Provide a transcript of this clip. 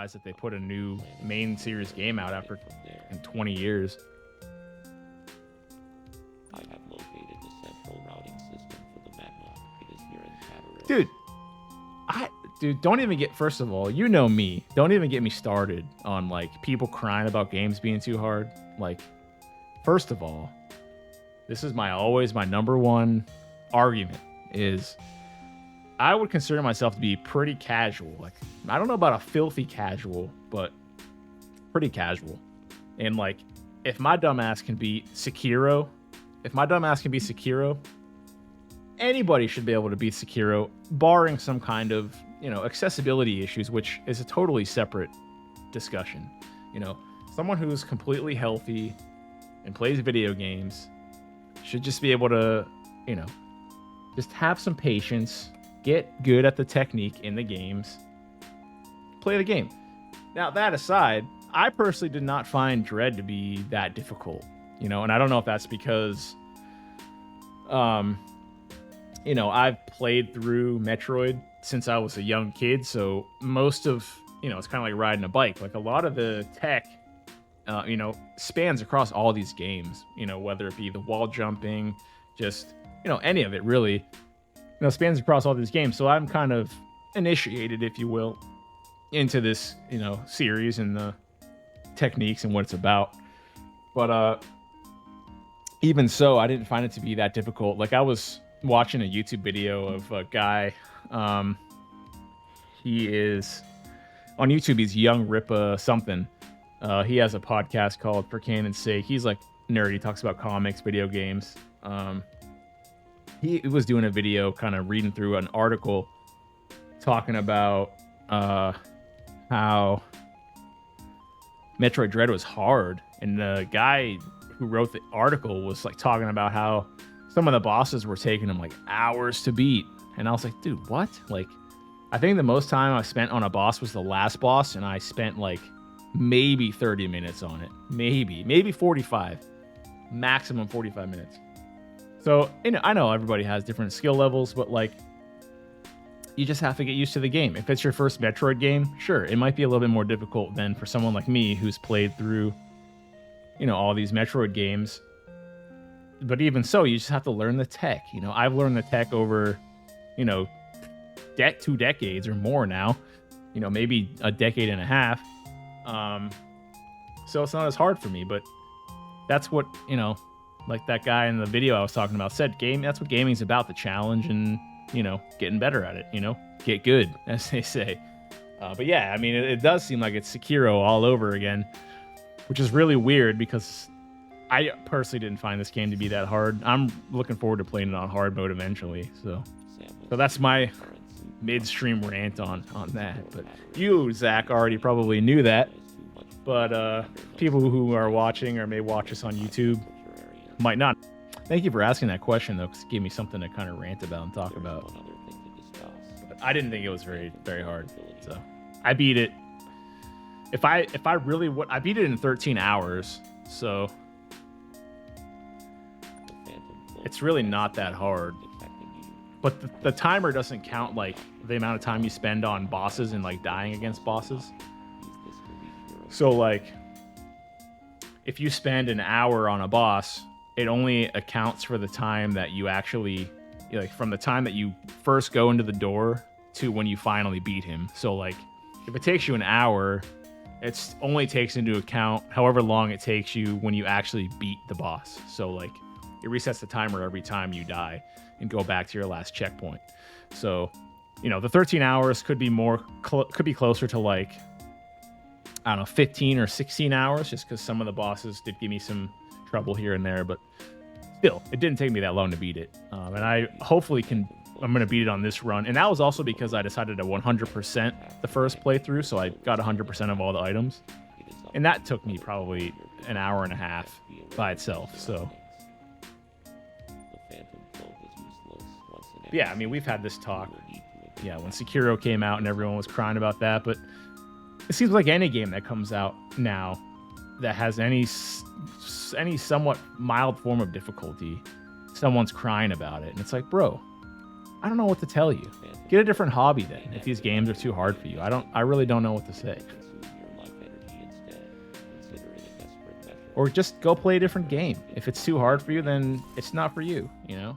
surprised that they put a new main series game out after in 20 years. I have located the central routing system for the magma. It is here in Cataract. Dude, don't even get, first of all, you know me. Don't even get me started on like people crying about games being too hard. Like, first of all, this is always my number one argument is I would consider myself to be pretty casual. Like, I don't know about a filthy casual, but pretty casual. And like, if my dumbass can beat Sekiro, anybody should be able to beat Sekiro, barring some kind of, accessibility issues, which is a totally separate discussion. Someone who's completely healthy and plays video games should just be able to, just have some patience, get good at the technique in the games, play the game. Now, that aside, I personally did not find Dread to be that difficult, and I don't know if that's because, I've played through Metroid since I was a young kid, so most of, it's kind of like riding a bike. Like, a lot of the tech, spans across all these games, whether it be the wall jumping, just, any of it really, spans across all these games. So I'm kind of initiated, if you will, into this, series and the techniques and what it's about. But even so, I didn't find it to be that difficult. Like, I was watching a YouTube video of a guy. He is on YouTube. He's Young Rippa something. He has a podcast called For Canon's Sake. He's like nerdy. He talks about comics, video games. He was doing a video kind of reading through an article talking about how Metroid Dread was hard. And the guy who wrote the article was like talking about how some of the bosses were taking him like hours to beat. And I was like, dude, what? Like, I think the most time I spent on a boss was the last boss, and I spent like maybe 30 minutes on it. Maybe 45. Maximum 45 minutes. So, I know everybody has different skill levels, but like, you just have to get used to the game. If it's your first Metroid game, sure, it might be a little bit more difficult than for someone like me who's played through, all these Metroid games. But even so, you just have to learn the tech. I've learned the tech over, 2 decades or more now. Maybe a decade and a half. So it's not as hard for me, but that's what, like that guy in the video I was talking about said, that's what gaming's about, the challenge and, getting better at it, get good, as they say. But yeah, I mean, it does seem like it's Sekiro all over again, which is really weird because I personally didn't find this game to be that hard. I'm looking forward to playing it on hard mode eventually. So that's my midstream rant on that. But you, Zach, already probably knew that. But people who are watching or may watch us on YouTube might not. Thank you for asking that question, though, because it gave me something to kind of rant about and talk about. But I didn't think it was very, very hard. So I beat it. If I really would, I beat it in 13 hours. So it's really not that hard. But the timer doesn't count like the amount of time you spend on bosses and like dying against bosses. So like if you spend an hour on a boss, it only accounts for the time that you actually, like, from the time that you first go into the door to when you finally beat him. So like if it takes you an hour, it only takes into account however long it takes you when you actually beat the boss. So like it resets the timer every time you die and go back to your last checkpoint. So, the 13 hours could be could be closer to like, I don't know, 15 or 16 hours, just because some of the bosses did give me some trouble here and there, but still, it didn't take me that long to beat it. And I hopefully I'm going to beat it on this run. And that was also because I decided to 100% the first playthrough, so I got 100% of all the items. And that took me probably an hour and a half by itself, so. Yeah, I mean, we've had this talk, when Sekiro came out and everyone was crying about that, but it seems like any game that comes out now that has any somewhat mild form of difficulty, someone's crying about it. And it's like, bro, I don't know what to tell you. Get a different hobby then, if these games are too hard for you. I really don't know what to say. or just go play a different game. If it's too hard for you, then it's not for you, you know?